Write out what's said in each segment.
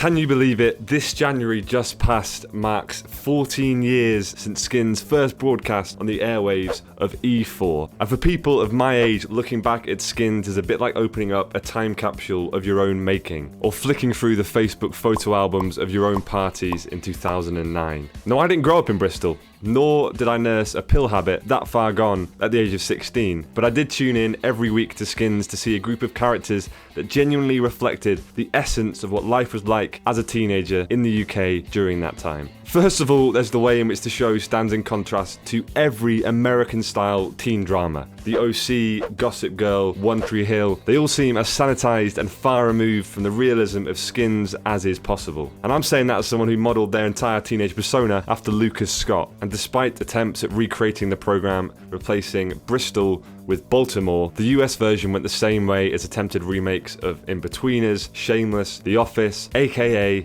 Can you believe it? This January just passed marks 14 years since Skins first broadcast on the airwaves of E4. And for people of my age, looking back at Skins is a bit like opening up a time capsule of your own making, or flicking through the Facebook photo albums of your own parties in 2009. No, I didn't grow up in Bristol, nor did I nurse a pill habit that far gone at the age of 16, but I did tune in every week to Skins to see a group of characters that genuinely reflected the essence of what life was like as a teenager in the UK during that time. First of all, there's the way in which the show stands in contrast to every American-style teen drama. The OC, Gossip Girl, One Tree Hill, they all seem as sanitized and far removed from the realism of Skins as is possible. And I'm saying that as someone who modelled their entire teenage persona after Lucas Scott. And despite attempts at recreating the programme, replacing Bristol with Baltimore, the US version went the same way as attempted remakes of In-Betweeners, Shameless, The Office, aka...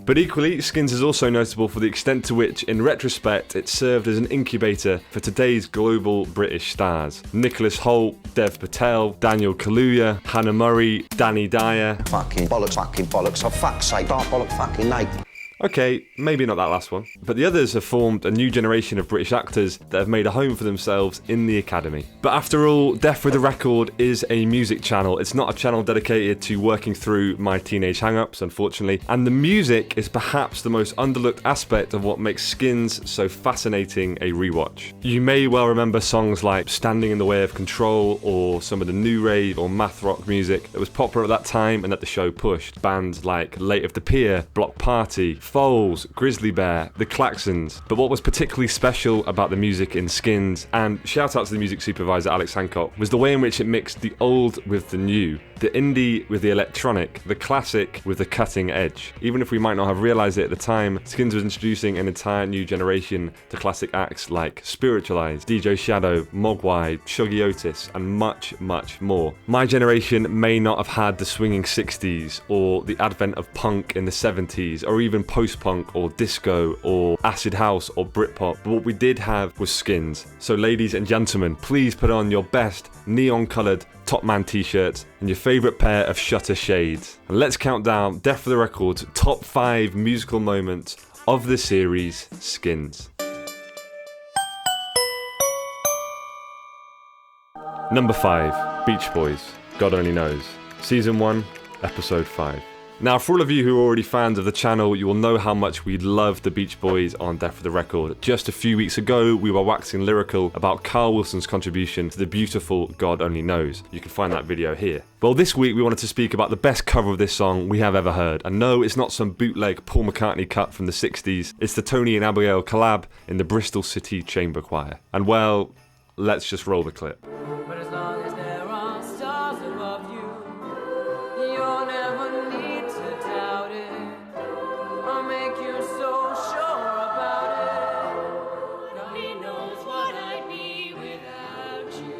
But equally, Skins is also notable for the extent to which, in retrospect, it served as an incubator for today's global British stars. Nicholas Hoult, Dev Patel, Daniel Kaluuya, Hannah Murray, Danny Dyer. Fucking bollocks, for fuck's sake, don't bollock fucking Nate. Okay, maybe not that last one. But the others have formed a new generation of British actors that have made a home for themselves in the Academy. But after all, Death with a Record is a music channel. It's not a channel dedicated to working through my teenage hang-ups, unfortunately. And the music is perhaps the most underlooked aspect of what makes Skins so fascinating a rewatch. You may well remember songs like Standing in the Way of Control, or some of the new rave or math rock music that was popular at that time and that the show pushed. Bands like Late of the Pier, Block Party, Foals, Grizzly Bear, The Klaxons. But what was particularly special about the music in Skins, and shout out to the music supervisor Alex Hancock, was the way in which it mixed the old with the new, the indie with the electronic, the classic with the cutting edge. Even if we might not have realised it at the time, Skins was introducing an entire new generation to classic acts like Spiritualized, DJ Shadow, Mogwai, Shuggy Otis, and much, much more. My generation may not have had the swinging 60s, or the advent of punk in the 70s, or even post-punk or disco or acid house or Britpop, but what we did have was Skins. So ladies and gentlemen, please put on your best neon-coloured Top Man t-shirts and your favourite pair of shutter shades. And let's count down Death for the Record's top 5 musical moments of the series Skins. Number 5, Beach Boys, God Only Knows. Season 1, Episode 5. Now, for all of you who are already fans of the channel, you will know how much we love the Beach Boys on Death for the Record. Just a few weeks ago, we were waxing lyrical about Carl Wilson's contribution to the beautiful God Only Knows. You can find that video here. Well, this week we wanted to speak about the best cover of this song we have ever heard. And no, it's not some bootleg Paul McCartney cut from the 60s. It's the Tony and Abigail collab in the Bristol City Chamber Choir. And well, let's just roll the clip. But as long as there are stars above you, you'll never need to doubt it, or make you so sure about it. God only knows what I'd be without you.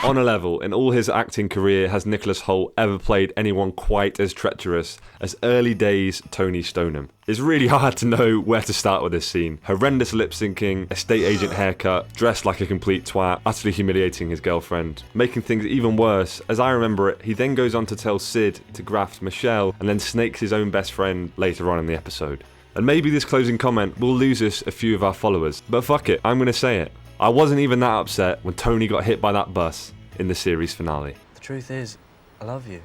On a level, in all his acting career, has Nicholas Hoult ever played anyone quite as treacherous as early days Tony Stoneham? It's really hard to know where to start with this scene. Horrendous lip syncing, estate agent haircut, dressed like a complete twat, utterly humiliating his girlfriend. Making things even worse, as I remember it, he then goes on to tell Sid to graft Michelle and then snakes his own best friend later on in the episode. And maybe this closing comment will lose us a few of our followers, but fuck it, I'm gonna say it. I wasn't even that upset when Tony got hit by that bus in the series finale. The truth is, I love you.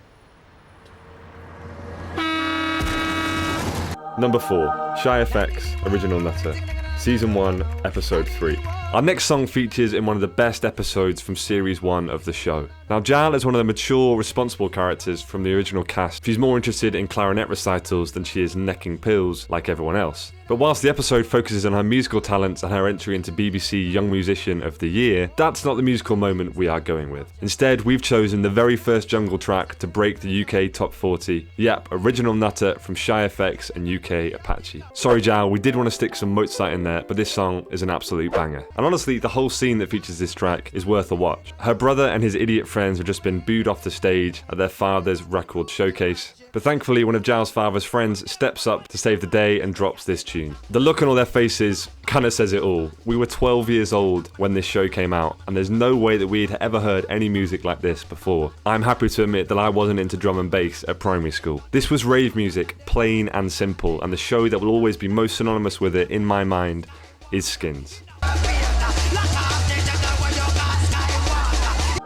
Number 4, Shy FX, Original Nutter. Season 1, Episode 3. Our next song features in one of the best episodes from Series 1 of the show. Now, Jal is one of the mature, responsible characters from the original cast. She's more interested in clarinet recitals than she is necking pills like everyone else. But whilst the episode focuses on her musical talents and her entry into BBC Young Musician of the Year, that's not the musical moment we are going with. Instead, we've chosen the very first jungle track to break the UK Top 40. Yep, Original Nutter from Shy FX and UK Apache. Sorry, Jal, we did want to stick some Mozart in there, but this song is an absolute banger. And honestly, the whole scene that features this track is worth a watch. Her brother and his idiot friend friends had just been booed off the stage at their father's record showcase. But thankfully, one of Zhao's father's friends steps up to save the day and drops this tune. The look on all their faces kind of says it all. We were 12 years old when this show came out, and there's no way that we'd ever heard any music like this before. I'm happy to admit that I wasn't into drum and bass at primary school. This was rave music, plain and simple, and the show that will always be most synonymous with it in my mind is Skins.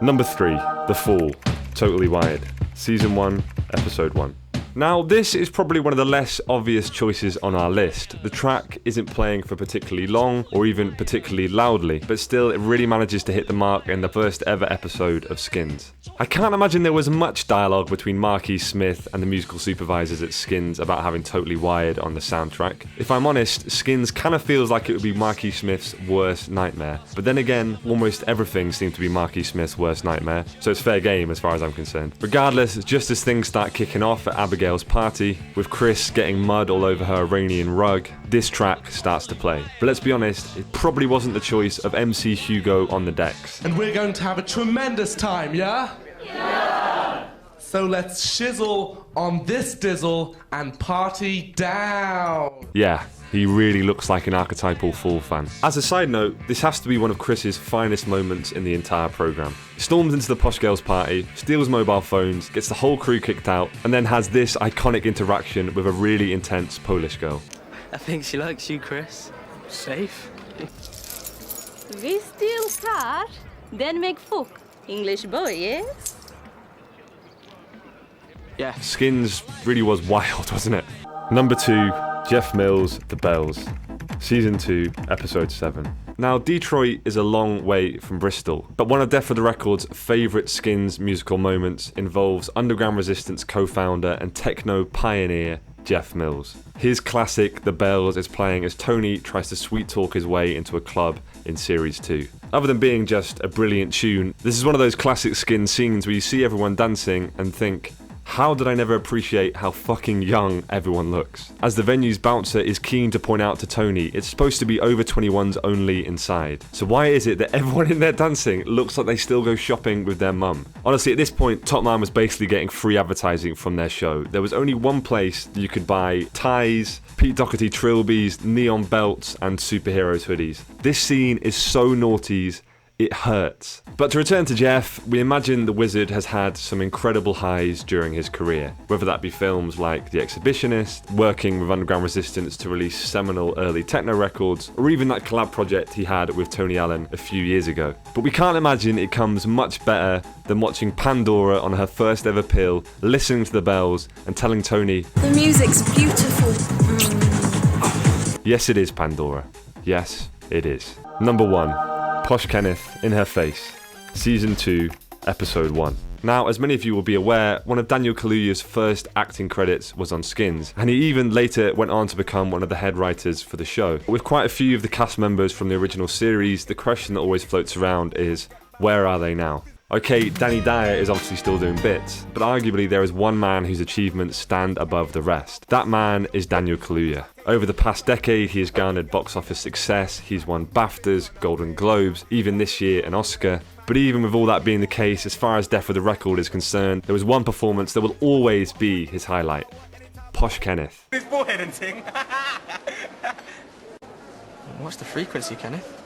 Number 3, The Fall, Totally Wired, Season 1, Episode 1. Now, this is probably one of the less obvious choices on our list. The track isn't playing for particularly long or even particularly loudly, but still it really manages to hit the mark in the first ever episode of Skins. I can't imagine there was much dialogue between Marquis Smith and the musical supervisors at Skins about having Totally Wired on the soundtrack. If I'm honest, Skins kind of feels like it would be Marquis Smith's worst nightmare. But then again, almost everything seemed to be Marquis Smith's worst nightmare, so it's fair game as far as I'm concerned. Regardless, just as things start kicking off at Abigail's party, with Chris getting mud all over her Iranian rug, this track starts to play. But let's be honest, it probably wasn't the choice of MC Hugo on the decks. And we're going to have a tremendous time, yeah? Yeah! So let's shizzle on this dizzle and party down! Yeah, he really looks like an archetypal Fall fan. As a side note, this has to be one of Chris's finest moments in the entire programme. He storms into the posh girls' party, steals mobile phones, gets the whole crew kicked out, and then has this iconic interaction with a really intense Polish girl. I think she likes you, Chris. Safe? We steal car, then make fuck. English boy, yes? Yeah. Skins really was wild, wasn't it? Number 2, Jeff Mills, The Bells, Season 2, Episode 7. Now, Detroit is a long way from Bristol, but one of Death for the Record's favourite Skins musical moments involves Underground Resistance co-founder and techno pioneer Jeff Mills. His classic The Bells is playing as Tony tries to sweet talk his way into a club in Series 2. Other than being just a brilliant tune, this is one of those classic Skins scenes where you see everyone dancing and think, how did I never appreciate how fucking young everyone looks? As the venue's bouncer is keen to point out to Tony, it's supposed to be over 21s only inside. So why is it that everyone in there dancing looks like they still go shopping with their mum? Honestly, at this point, Top Man was basically getting free advertising from their show. There was only one place that you could buy ties, Pete Doherty trilbies, neon belts, and superheroes hoodies. This scene is so noughties, it hurts. But to return to Jeff, we imagine the wizard has had some incredible highs during his career, whether that be films like The Exhibitionist, working with Underground Resistance to release seminal early techno records, or even that collab project he had with Tony Allen a few years ago. But we can't imagine it comes much better than watching Pandora on her first ever pill, listening to The Bells, and telling Tony, "The music's beautiful." Yes, it is, Pandora. Yes, it is. Number 1. Posh Kenneth, In Her Face, Season 2, Episode 1. Now, as many of you will be aware, one of Daniel Kaluuya's first acting credits was on Skins, and he even later went on to become one of the head writers for the show. With quite a few of the cast members from the original series, the question that always floats around is, where are they now? Okay, Danny Dyer is obviously still doing bits, but arguably there is one man whose achievements stand above the rest. That man is Daniel Kaluuya. Over the past decade, he has garnered box office success, he's won BAFTAs, Golden Globes, even this year an Oscar. But even with all that being the case, as far as Death for the Record is concerned, there was one performance that will always be his highlight. Posh Kenneth. His forehead and ting. What's the frequency, Kenneth?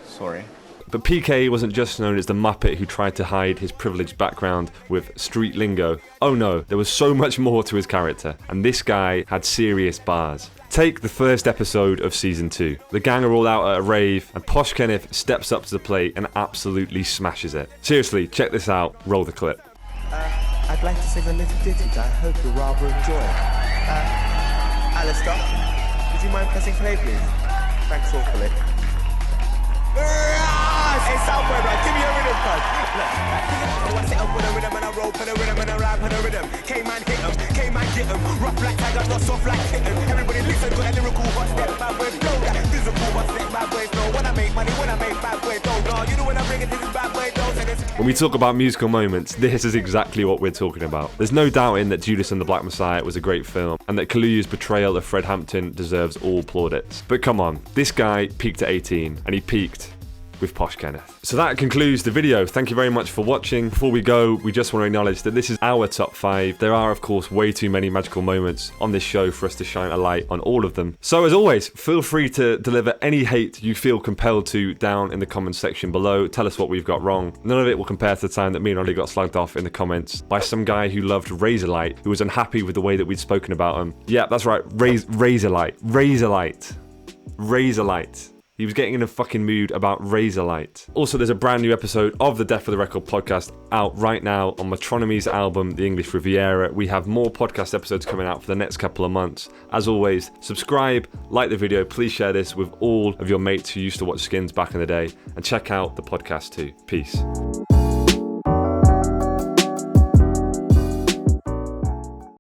Sorry. But PK wasn't just known as the Muppet who tried to hide his privileged background with street lingo. Oh no, there was so much more to his character, and this guy had serious bars. Take the first episode of Season 2. The gang are all out at a rave, and Posh Kenneth steps up to the plate and absolutely smashes it. Seriously, check this out, roll the clip. I'd like to sing a little ditty that I hope you'll rather enjoy. Alistair, would you mind pressing play, please? Thanks awfully. Hey, Southward, right? Give me a rhythm, cuz. Look, I sit up with a rhythm and I roll for the rhythm and I rap for the rhythm. K-man hit 'em, K-man get 'em. Rough like tiger, not soft like kitten. Everybody listen to that lyrical hot step, bad boy flow. That physical hot step, bad boy flow. When I make money, when I make bad boy dough. No, you know when I bring it, this is bad boy dough. When we talk about musical moments, this is exactly what we're talking about. There's no doubting that Judas and the Black Messiah was a great film, and that Kaluuya's portrayal of Fred Hampton deserves all plaudits. But come on, this guy peaked at 18, and he peaked with Posh Kenneth. So that concludes the video. Thank you very much for watching. Before we go, we just want to acknowledge that this is our top 5. There are, of course, way too many magical moments on this show for us to shine a light on all of them. So as always, feel free to deliver any hate you feel compelled to down in the comments section below. Tell us what we've got wrong. None of it will compare to the time that me and Ollie got slugged off in the comments by some guy who loved Razorlight, who was unhappy with the way that we'd spoken about him. Yeah, that's right, Razorlight. He was getting in a fucking mood about Razorlight. Also, there's a brand new episode of the Death for the Record podcast out right now on METRONOMY'S album, The English Riviera. We have more podcast episodes coming out for the next couple of months. As always, subscribe, like the video, please share this with all of your mates who used to watch Skins back in the day, and check out the podcast too. Peace.